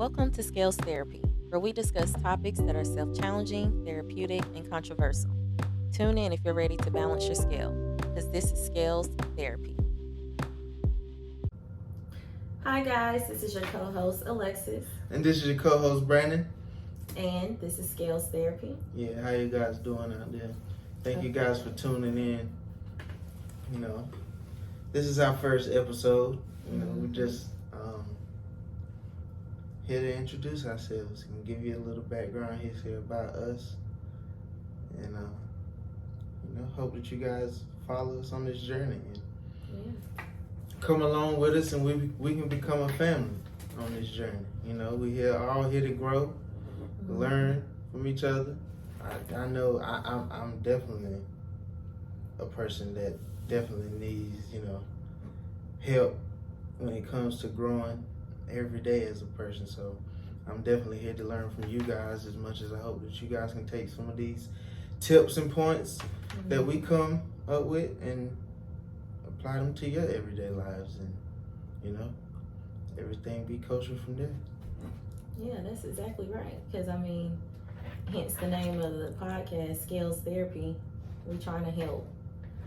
Welcome to Scales Therapy, where we discuss topics that are self-challenging, therapeutic, and controversial. Tune in if you're ready to balance your scale, because this is Scales Therapy. Hi guys, this is your co-host Alexus, And this is your co-host Brandon. and this is Scales Therapy. Yeah, how you guys doing out there? Thank you guys for tuning in. You know, this is our first episode. You know, we just here to introduce ourselves and give you a little background history about us. And hope that you guys follow us on this journey and come along with us, and we can become a family on this journey. You know, we all here to grow, learn from each other. I know I'm definitely a person that definitely needs, help when it comes to growing every day as a person. So I'm definitely here to learn from you guys, as much as I hope that you guys can take some of these tips and points that we come up with and apply them to your everyday lives, and everything be kosher from there. Yeah, that's exactly right. Because hence the name of the podcast, Scales Therapy. We're trying to help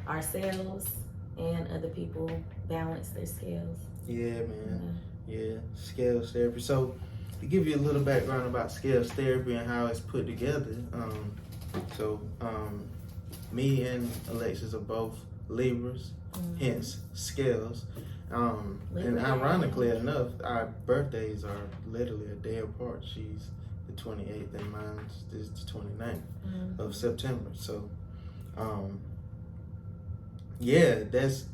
ourselves and other people balance their scales. Yeah, man. Yeah, Scales Therapy. So to give you a little background about Scales Therapy and how it's put together, me and Alexus are both Libras, hence scales. And ironically enough, our birthdays are literally a day apart. She's the 28th and mine is the 29th of September. So,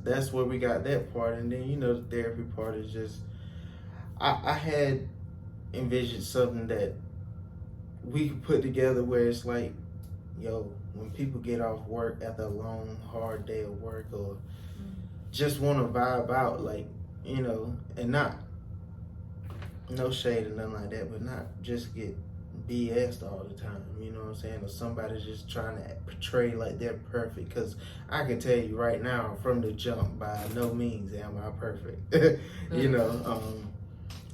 that's where we got that part. And then, the therapy part is just, I had envisioned something that we could put together where it's like, when people get off work after a long, hard day of work, or just want to vibe out, and not, no shade or nothing like that, but not just get BS'd all the time, you know what I'm saying? Or somebody's just trying to portray like they're perfect, because I can tell you right now from the jump, by no means am I perfect,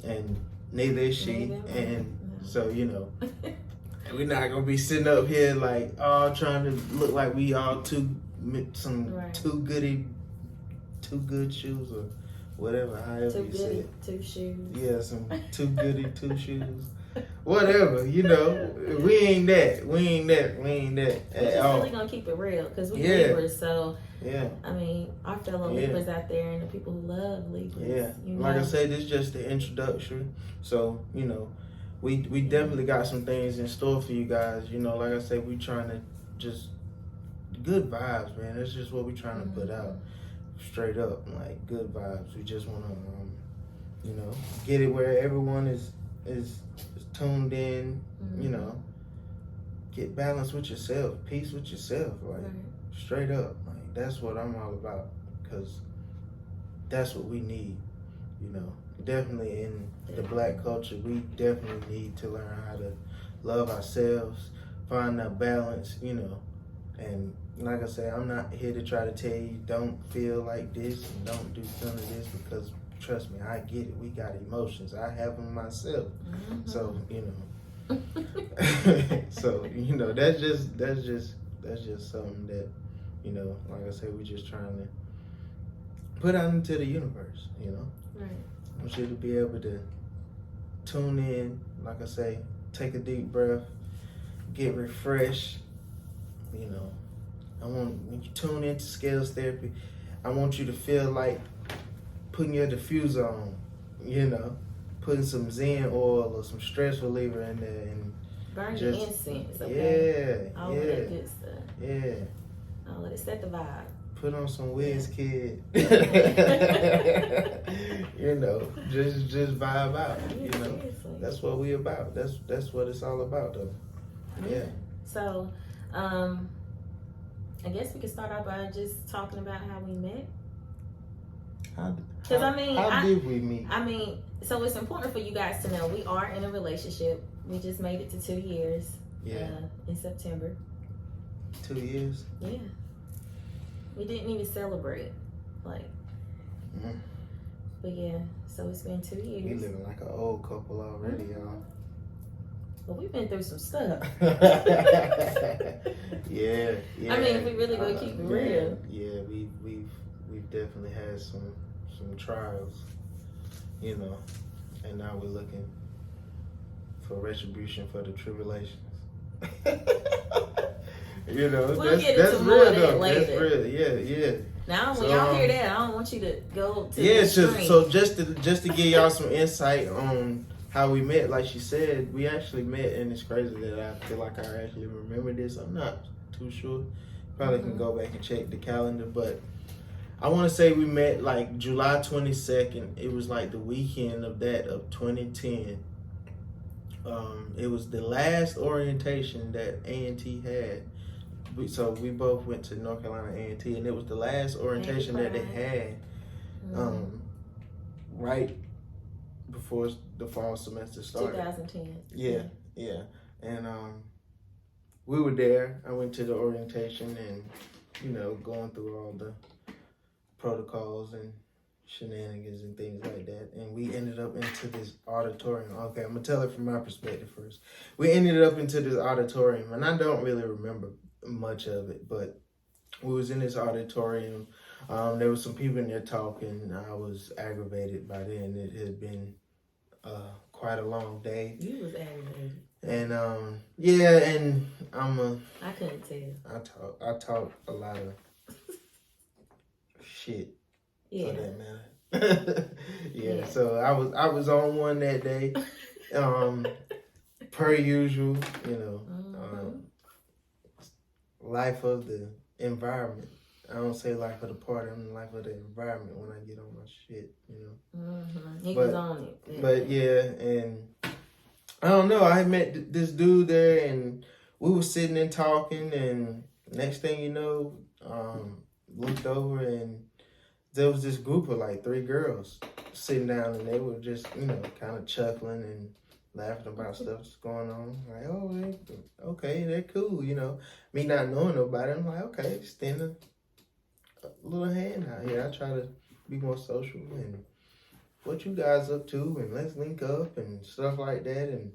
and neither is she, so, we're not gonna be sitting up here like all trying to look like we all too good shoes, or whatever, however you say it. Two shoes. Yeah, some too goody two shoes. Whatever, we ain't that at We're just all. really gonna keep it real, because we Libras, so yeah. Our fellow Libras out there and the people who love Libras. Yeah, like I said, this is just the introduction. So, we definitely got some things in store for you guys. Like I said, we trying to just good vibes, man. That's just what we trying to put out, straight up, like good vibes. We just want to, get it where everyone is tuned in. Get balance with yourself, peace with yourself, straight up. Like, that's what I'm all about, because that's what we need. Definitely in the Black culture, we definitely need to learn how to love ourselves, find that balance, and like I said, I'm not here to try to tell you don't feel like this and don't do none of this, because trust me, I get it. We got emotions. I have them myself. So, so, that's just something that, like I said, we just trying to put out into the universe, Right. I want you to be able to tune in, like I say, take a deep breath, get refreshed. When you tune into Scales Therapy, I want you to feel like putting your diffuser on, putting some Zen oil or some stress reliever in there, and burn the incense, okay? Yeah, all of that good stuff. Yeah. All of it, set the vibe. Put on some WizKid. Just vibe out. That's what we about. That's what it's all about, though. Yeah. So, I guess we could start out by just talking about how we met. How did we meet? So it's important for you guys to know we are in a relationship. We just made it to 2 years. In September. 2 years? Yeah. We didn't even celebrate, but yeah. So it's been 2 years. We living like an old couple already, y'all. But we've been through some stuff. Yeah. I mean, if we really gonna keep it real. Yeah, we've definitely had some trials, you know, and now we're looking for retribution for the tribulations. You know, we'll that's real though. Later. That's real. Yeah. Now, when y'all hear that, I don't want you to go to the extreme. So just to give y'all some insight on how we met, like she said, we actually met, and it's crazy that I feel like I actually remember this. I'm not too sure. Probably can go back and check the calendar, but I want to say we met like July 22nd. It was like the weekend of 2010. It was the last orientation that A&T had. So we both went to North Carolina A&T, and it was the last orientation that they had right before the fall semester started. 2010. Yeah. And we were there. I went to the orientation and, you know, going through all the protocols and shenanigans and things like that. And we ended up into this auditorium. Okay, I'm going to tell it from my perspective first. We ended up into this auditorium, and I don't really remember much of it, but we was in this auditorium. There was some people in there talking. I was aggravated by then. It had been quite a long day. You was aggravated. And and I couldn't tell. I talk a lot of shit for that matter. Yeah. So I was on one that day. Per usual, you know. Life of the environment. I don't say life of the party. I'm the life of the environment when I get on my shit, you know. He was on it. But yeah, and I don't know. I met this dude there, and we were sitting and talking, and next thing you know, looked over, and there was this group of like 3 girls sitting down, and they were just, you know, kind of chuckling and laughing about stuff that's going on. Like, oh, okay, they're cool, you know. Me not knowing nobody, I'm like, okay, extend a little hand out here. I try to be more social and what you guys up to, and let's link up and stuff like that. And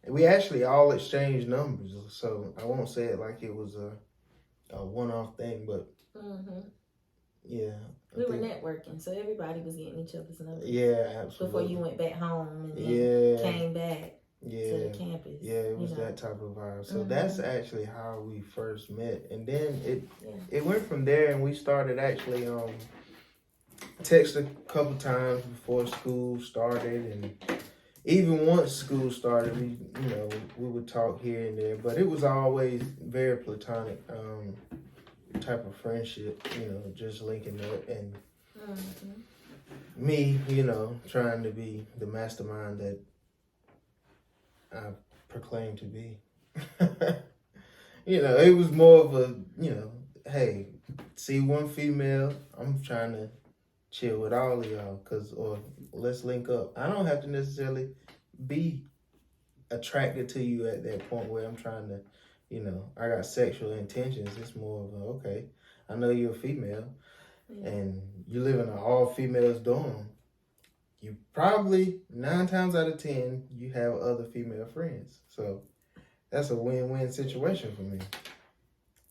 we actually all exchanged numbers, so I won't say it like it was a one-off thing, but yeah. We were networking, so everybody was getting each other's numbers. Yeah, absolutely. Before you went back home and then came back to the campus. Yeah, it was that type of vibe. So that's actually how we first met. And then it went from there, and we started actually text a couple times before school started, and even once school started, we would talk here and there, but it was always very platonic. Type of friendship, you know, just linking up, and me, you know, trying to be the mastermind that I proclaim to be. You know, it was more of a, you know, hey, see one female, I'm trying to chill with all of y'all, or let's link up. I don't have to necessarily be attracted to you at that point where I'm trying to, you know, I got sexual intentions. It's more of a, okay, I know you're a female and you live in an all-females dorm. You probably, 9 times out of 10, you have other female friends. So that's a win-win situation for me.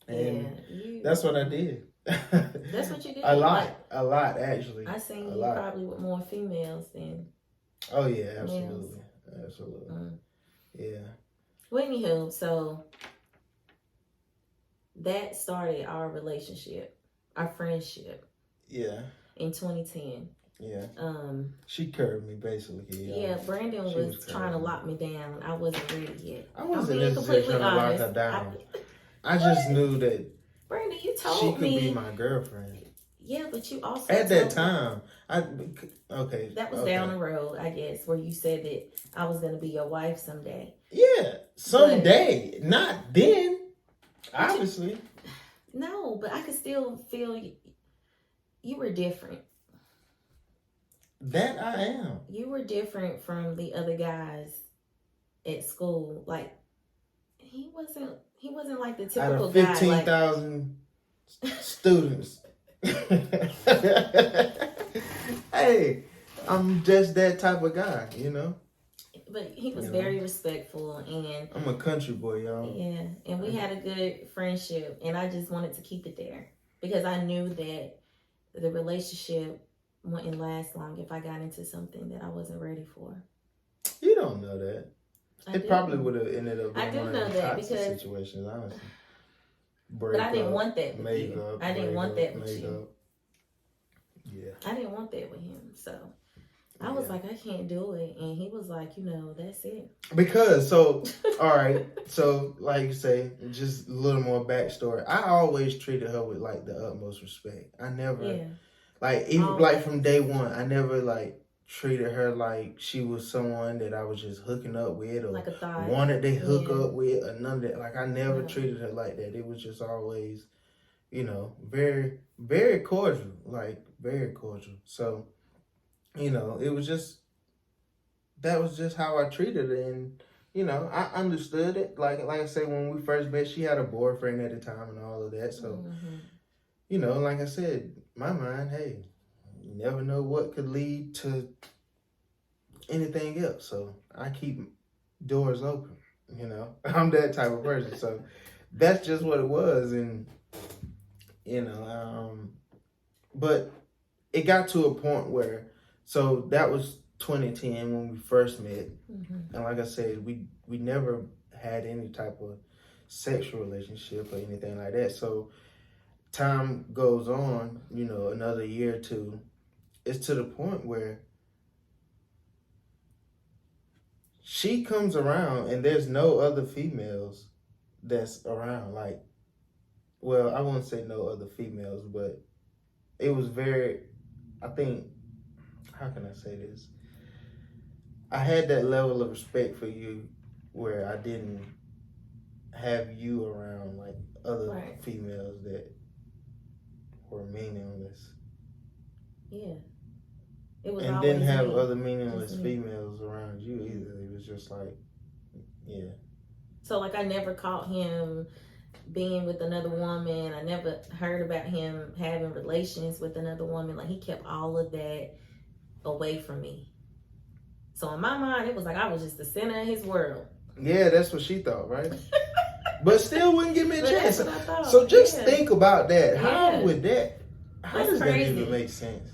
And that's what I did. That's what you did? A lot, actually. I seen you probably with more females than Oh, yeah, absolutely. Males. Absolutely. Yeah. Well, anywho, so that started our relationship, our friendship. Yeah. In 2010. Yeah. She curved me basically. Yeah, Brandon was trying to lock me down. I wasn't ready yet. I wasn't necessarily trying to lock her down. I just knew that Brandon, you told she could me be my girlfriend. Yeah, but you also at that time, that was down the road, I guess, where you said that I was gonna be your wife someday. Yeah, someday, not then. Obviously. No, but I could still feel you were different. That I am. You were different from the other guys at school. Like he wasn't like the typical guy. Out of 15,000 students. Hey, I'm just that type of guy, you know. But he was You know? very respectful, and I'm a country boy, y'all. yeah, and we had a good friendship, and I just wanted to keep it there because I knew that the relationship wouldn't last long if I got into something that I wasn't ready for. You don't know that. It probably do. would have ended up I being do one know of the that toxic because, situations, honestly. but I didn't want that with make you. up, I didn't want that with make you. up. Yeah. I didn't want that with him, so I was like, I can't do it, and he was like, that's it. Because all right, so like you say, just a little more backstory. I always treated her with like the utmost respect. I never, like even like from day one, I never like treated her like she was someone that I was just hooking up with or like a thought. wanted to hook up with or none of that. Like I never treated her like that. It was just always, very, very cordial, like very cordial. So, it was just. That was just how I treated her, and I understood it. Like I said, when we first met, she had a boyfriend at the time and all of that. So, like I said, my mind, hey, you never know what could lead to anything else. So I keep doors open. I'm that type of person. So that's just what it was, and but it got to a point where, so that was 2010 when we first met, and like I said, we never had any type of sexual relationship or anything like that. So time goes on, another year or two, it's to the point where she comes around and there's no other females that's around. Like, well, I wouldn't say no other females, but it was very, I think, how can I say this? I had that level of respect for you where I didn't have you around like other females that were meaningless. Yeah. It was and didn't have other meaningless females around you either. It was just like, yeah. So like I never caught him being with another woman. I never heard about him having relations with another woman. Like he kept all of that away from me. So in my mind, it was like I was just the center of his world. Yeah, that's what she thought, right? But still wouldn't give me a chance. That's what I thought. So just think about that. How would that? How that's does crazy. That even make sense?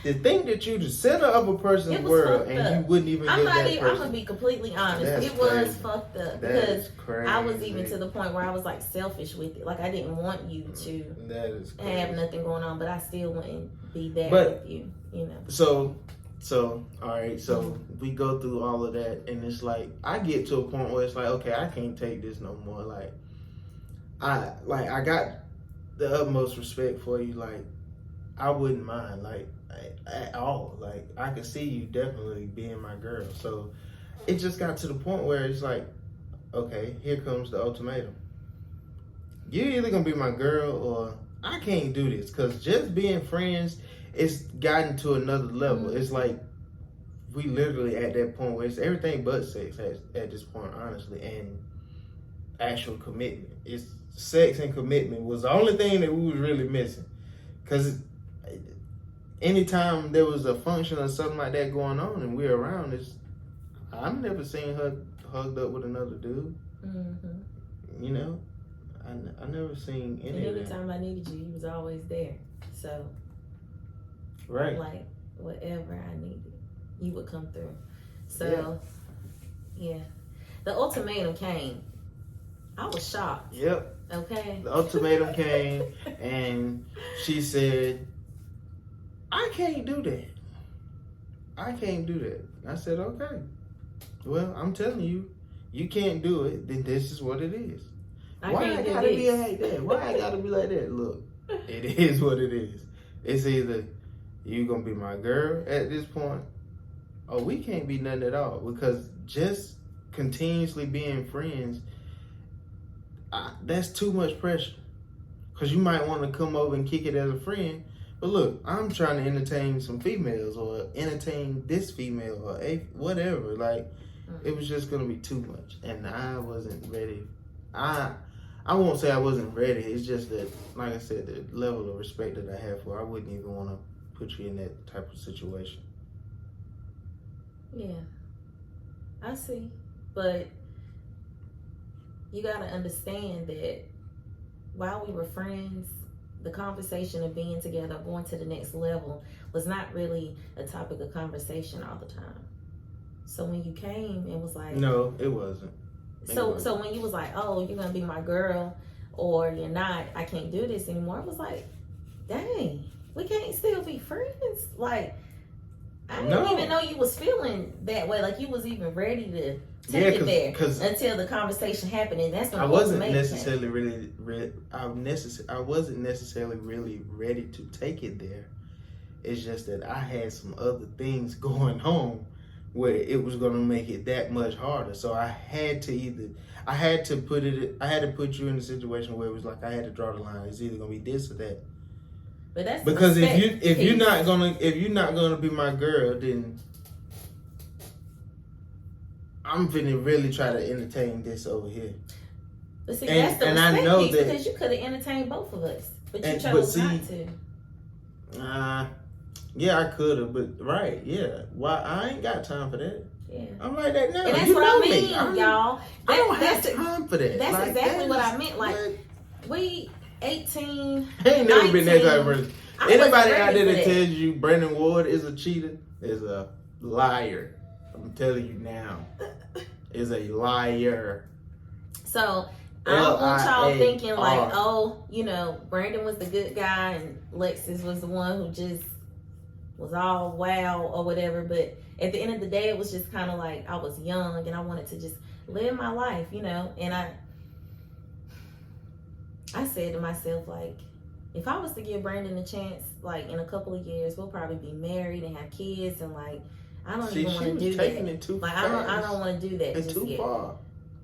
To think that you're the center of a person's world and you wouldn't even give that person. I'm gonna be completely honest. It was fucked up because I was even to the point where I was like selfish with it. Like I didn't want you to have nothing going on, but I still wouldn't be there with you. So all right. So we go through all of that, and it's like I get to a point where it's like, okay, I can't take this no more. Like I got the utmost respect for you. Like I wouldn't mind. Like. At all. Like I could see you definitely being my girl. So it just got to the point where it's like, okay, here comes the ultimatum. You're either gonna be my girl or I can't do this, because just being friends, it's gotten to another level. It's like we literally at that point where it's everything but sex at this point, honestly, and actual commitment. It's sex and commitment was the only thing that we was really missing, because anytime there was a function or something like that going on and we're around, I've never seen her hugged up with another dude. I never seen any of that. Anytime I needed you was always there. So, right, like whatever I needed, you would come through. So, yeah. The ultimatum came. I was shocked. Yep. Okay. The ultimatum came, and she said, I can't do that. I can't do that. I said, okay. Well, I'm telling you, you can't do it, then this is what it is. Why I gotta be like that? Why I gotta be like that? Look, it is what it is. It's either you gonna be my girl at this point, or we can't be nothing at all. Because just continuously being friends, that's too much pressure. Because you might want to come over and kick it as a friend, but look, I'm trying to entertain some females or entertain this female or whatever. Like, it was just going to be too much. And I wasn't ready. I won't say I wasn't ready. It's just that, like I said, the level of respect that I have for her, I wouldn't even want to put you in that type of situation. Yeah. I see. But you got to understand that while we were friends, the conversation of being together, going to the next level, was not really a topic of conversation all the time. So when you came and was like, no, it wasn't. So when you was like, oh, you're gonna be my girl, or you're not, I can't do this anymore. I was like, dang, we can't still be friends. Like, I didn't even know you was feeling that way. Like you was even ready to take it there until the conversation happened, and that's when I wasn't necessarily I wasn't necessarily really ready to take it there. It's just that I had some other things going on where it was going to make it that much harder. So I had to put you in a situation where it was like I had to draw the line. It's either going to be this or that. But that's because if you're not gonna be my girl, then I'm finna really try to entertain this over here. But see, that's the mistake piece, because you could have entertained both of us, but you chose not to. Yeah, I could have, but right, yeah. Why? I ain't got time for that. Yeah. I'm like that now. And that's what I mean, y'all. I don't have time for that. That's like, exactly what I meant. Like, we 18. I ain't never 19, been that type of person. Anybody out there that tells you Brandon Ward is a cheater is a liar. I'm telling you now. Is a liar. So I don't want y'all thinking like, oh, you know, Brandon was the good guy and Alexus was the one who just was all wow or whatever. But at the end of the day, it was just kind of like I was young and I wanted to just live my life, you know. And I said to myself, like, if I was to give Brandon a chance, like in a couple of years, we'll probably be married and have kids, and like I don't even want to do that. Like I don't want to do that just yet. Far.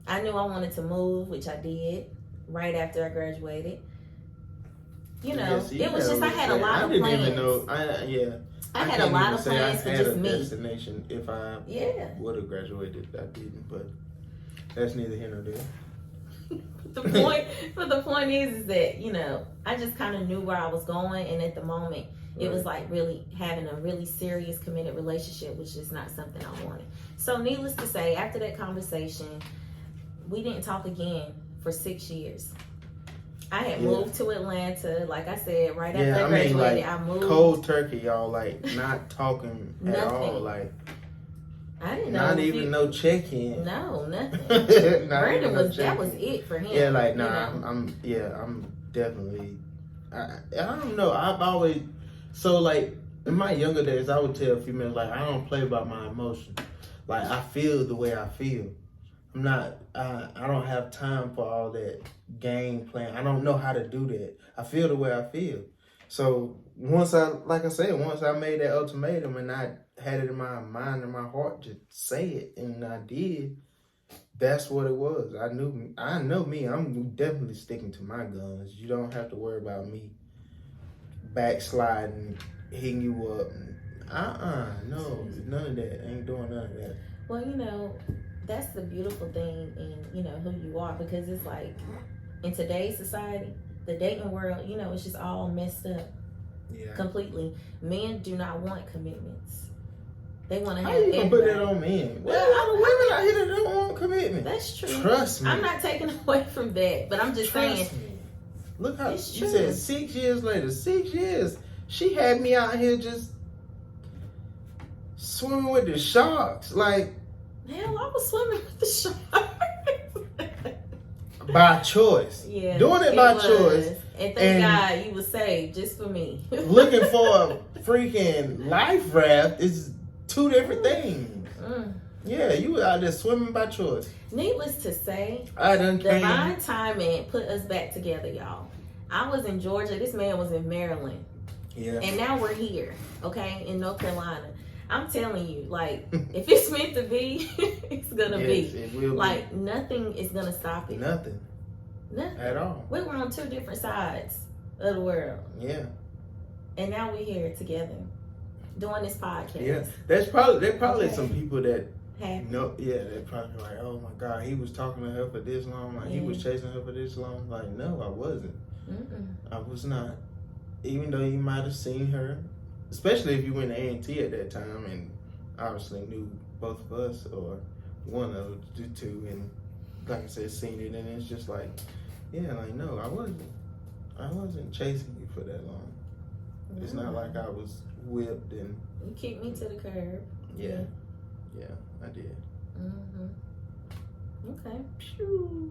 I knew I wanted to move, which I did right after I graduated. You know, it was just I had a lot of plans. I didn't even know. I had a lot of plans for just me. Destination if I would have graduated, I didn't, but that's neither here nor there. The point is that, you know, I just kind of knew where I was going, and at the moment it was like really having a really serious committed relationship was just not something I wanted. So needless to say, after that conversation, we didn't talk again for 6 years. I had moved to Atlanta, like I said, right after I graduated. I moved cold turkey, y'all, like not talking at all, like I didn't know. Not even no check-in. No, nothing. Brandon was that was it for him. Yeah, like I'm definitely. I don't know. I've always like in my younger days, I would tell females like I don't play about my emotions. Like I feel the way I feel. I'm not. I don't have time for all that game plan. I don't know how to do that. I feel the way I feel. So once I made that ultimatum and I had it in my mind and my heart to say it, and I did. That's what it was. I know me. I'm definitely sticking to my guns. You don't have to worry about me backsliding, hitting you up. No, none of that. I ain't doing none of that. Well, you know, that's the beautiful thing in, you know, who you are, because it's like in today's society, the dating world, you know, it's just all messed up. Yeah. Completely. Men do not want commitments. They want to have everybody. How you gonna put that on men? Well, a lot of women out here that don't want commitment. That's true. Trust me. I'm not taking away from that, but I'm just saying. Me. Look how you said 6 years later. 6 years. She had me out here just swimming with the sharks. Like, hell, I was swimming with the sharks. By choice. Yeah. Doing it by choice. And thank God you were saved just for me. Looking for a freaking life raft is two different things. Yeah, you were out there swimming by choice. Needless to say, divine timing put us back together, y'all. I was in Georgia. This man was in Maryland. Yeah. And now we're here, okay, in North Carolina. I'm telling you, like, if it's meant to be, it's gonna be. It will like, be. Nothing is gonna stop it. Nothing. At all. We were on two different sides of the world. Yeah. And now we're here together, doing this podcast. Yeah. There's probably some people that happy. No, yeah, they're probably like, oh my God, he was talking to her for this long, like he was chasing her for this long. Like, no, I wasn't. I was not. Even though you might have seen her, especially if you went to A&T at that time and obviously knew both of us or one of the two, and like I said, seen it, and it's just like, yeah, like no, I wasn't chasing you for that long. It's not like I was whipped and. You kicked me to the curb. Yeah, I did. Okay. Pew.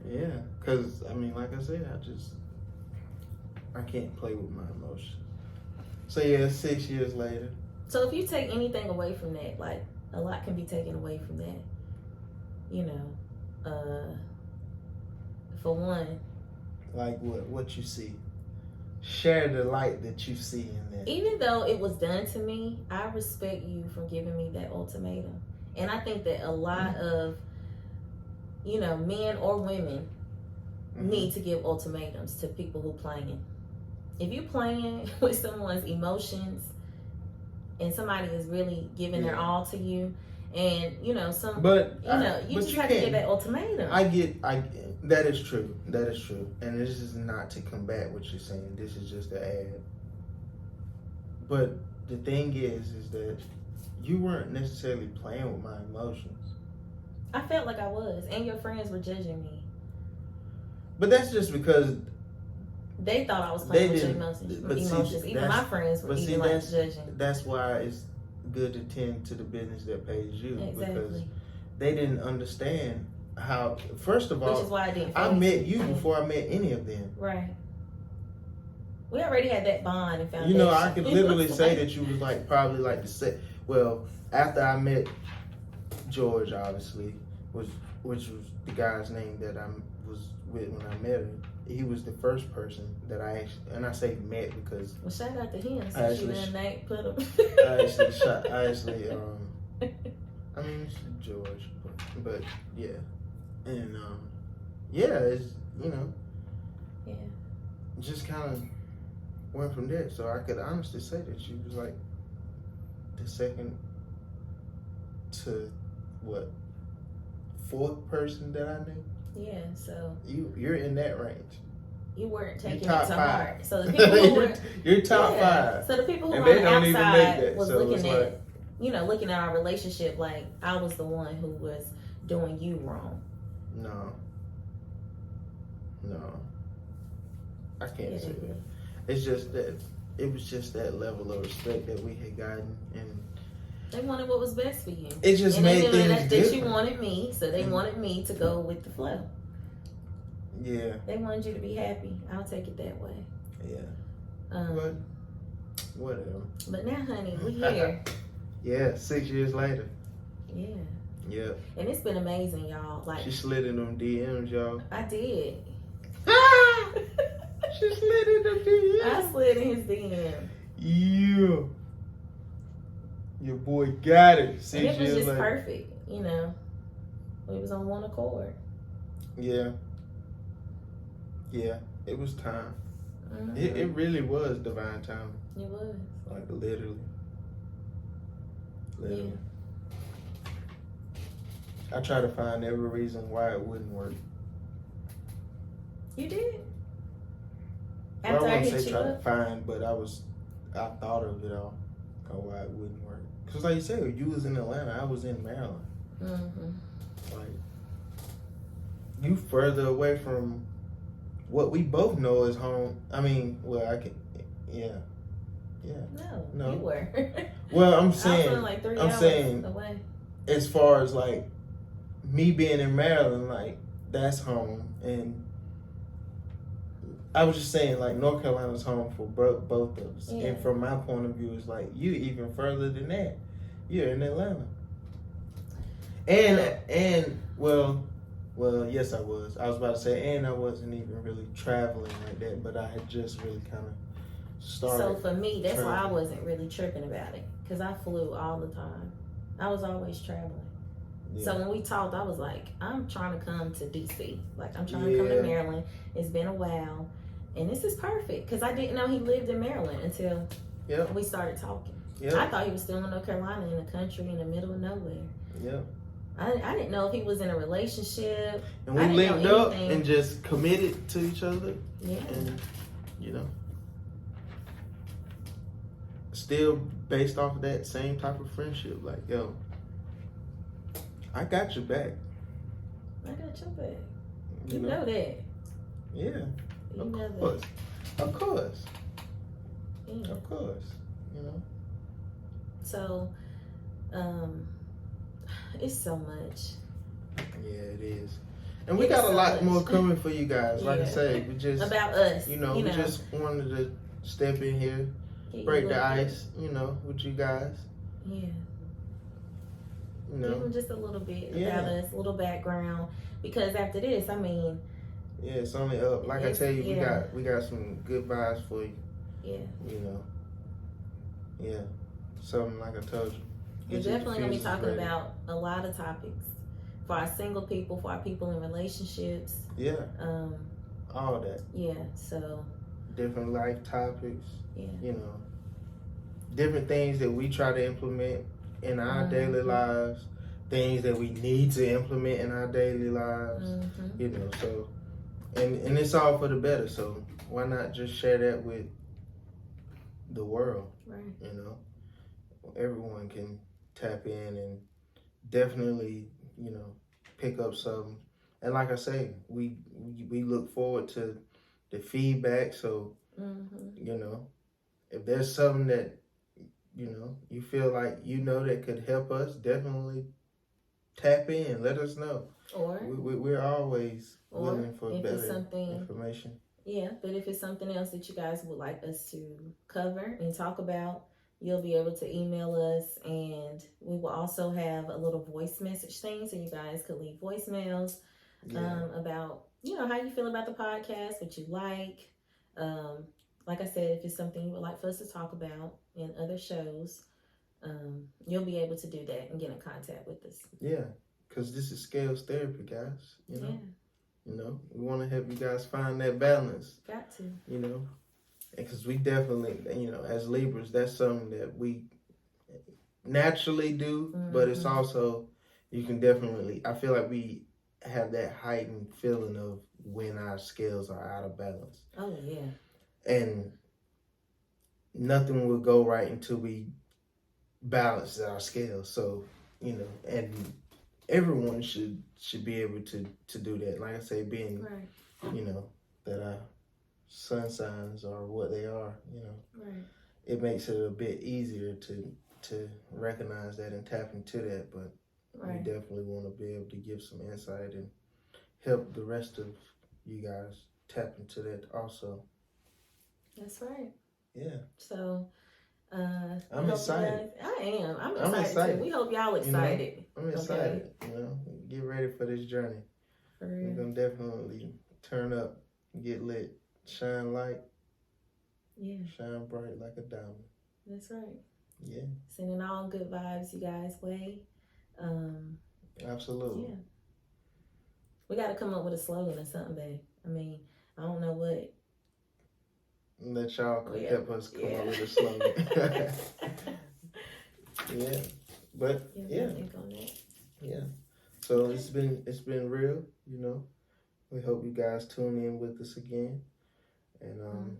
yeah. Cause I mean, like I said, I can't play with my emotions. So yeah, 6 years later. So if you take anything away from that, like a lot can be taken away from that. You know, for one. Like what you see. Share the light that you see in that. Even though it was done to me, I respect you for giving me that ultimatum. And I think that a lot of, men or women need to give ultimatums to people who playing. If you're playing with someone's emotions and somebody is really giving their all to you, and you just have to give that ultimatum. I get that is true. And this is not to combat what you're saying. This is just to add. But the thing is that you weren't necessarily playing with my emotions. I felt like I was, and your friends were judging me. But that's just because they thought I was playing with your emotions. Even my friends were judging. That's why it's good to tend to the business that pays you. Exactly. Because they didn't understand how. First of all, which is why I didn't. I met you before I met any of them. Right. We already had that bond and foundation. I could literally say that you was like probably like the set. Well, after I met George, obviously, which was the guy's name that I was with when I met him. He was the first person that I actually, and I say met because. Well, shout out to him. I mean, it's George, but yeah, and it's yeah, just kind of went from there. So I could honestly say that she was like the second to fourth person that I knew. Yeah, so you're in that range. You weren't taking it top to five. heart. So the people who were you're top five. So the people who and were they on don't the even outside make that. was So looking at like, looking at our relationship like I was the one who was doing you wrong. No. I can't say that. It's just that it was just that level of respect that we had gotten, and they wanted what was best for you. It just made things different. That you wanted me, so they wanted me to go with the flow. Yeah. They wanted you to be happy. I'll take it that way. Yeah. Whatever. But now, honey, we here. Yeah, 6 years later. Yeah. Yep. And it's been amazing, y'all. Like she slid in them DMs, y'all. I did. She slid in them DMs. I slid in his DM. Yeah. Your boy got it. 6 and it was years just later. perfect, We was on one accord. Yeah. Yeah. It was time. Mm-hmm. It really was divine timing. It was. Like literally. Yeah. I try to find every reason why it wouldn't work. You did? Well, After I I wouldn't hit say you try to up? find, but I thought of it all. Why it wouldn't work. Because like you said, you was in Atlanta, I was in Maryland. Mm-hmm. Like, you further away from what we both know is home. I mean, yeah. No, you were. Well, I'm I was saying, only like 3 hours away. As far as like me being in Maryland, like that's home, and I was just saying like North Carolina's home for both of us, Yeah. and from my point of view, it's like you even further than that. You're in Atlanta, and well, yes, I was. I was about to say, and I wasn't even really traveling like that, but I had just really kind of started. So for me, that's why I traveling. wasn't really tripping about it, because I flew all the time. I was always traveling. Yeah. So when we talked, I was like, I'm trying to come to DC. Like, I'm trying to come to Maryland. It's been a while. And this is perfect, because I didn't know he lived in Maryland until we started talking. Yep. I thought he was still in North Carolina, in the country, in the middle of nowhere. Yep. I didn't know if he was in a relationship. And we linked up and just committed to each other. Yeah. And, still based off of that same type of friendship. Like, yo, I got your back. I got your back. You know that. Yeah. You Of know course. that. Of course. Yeah. Of course. You know. So, it's so much. Yeah, it is. And we got a lot more coming for you guys. Like I say, we just about us. we just wanted to step in here, break the ice, with you guys. Yeah. Give them just a little bit about us, a little background. Because after this, I mean, yeah, it's only up. Like I tell you, we got some good vibes for you. Yeah. Yeah. Something like I told you. We're definitely gonna be talking about a lot of topics for our single people, for our people in relationships. Yeah. All that. Yeah. So. Different life topics. Yeah. Different things that we try to implement in our daily lives, things that we need to implement in our daily lives. So and it's all for the better. So why not just share that with the world? Right. Everyone can tap in and definitely, pick up something. And like I say, we look forward to the feedback. So, if there's something that, you feel like, that could help us, definitely tap in. Let us know. Or we're always willing for better information. Yeah, but if it's something else that you guys would like us to cover and talk about, you'll be able to email us, and we will also have a little voice message thing so you guys could leave voicemails about, how you feel about the podcast, what you like. Like I said, if it's something you would like for us to talk about in other shows, you'll be able to do that and get in contact with us. Yeah, because this is Scales Therapy, guys. We want to help you guys find that balance. Got to. Because we definitely, as Libras, that's something that we naturally do, but it's also, you can definitely, I feel like we have that heightened feeling of when our scales are out of balance. Oh, yeah. And nothing will go right until we balance our scales. So, and everyone should be able to do that. Like I say, being, that our sun signs are what they are, it makes it a bit easier to recognize that and tap into that. But we definitely want to be able to give some insight and help the rest of you guys tap into that also. That's right. Yeah. So I'm excited. I'm excited too. We hope y'all excited. I'm excited. Get ready for this journey. For real. We're gonna definitely turn up, get lit, shine light. Yeah. Shine bright like a diamond. That's right. Yeah. Sending all good vibes you guys' way. Absolutely. Yeah. We got to come up with a slogan or something, babe. I mean, I don't know what. Let y'all help us come up with a slogan. Yeah. But Think on that. Yeah. So it's been real, We hope you guys tune in with us again. And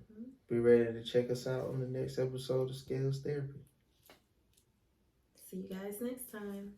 be ready to check us out on the next episode of Scales Therapy. See you guys next time.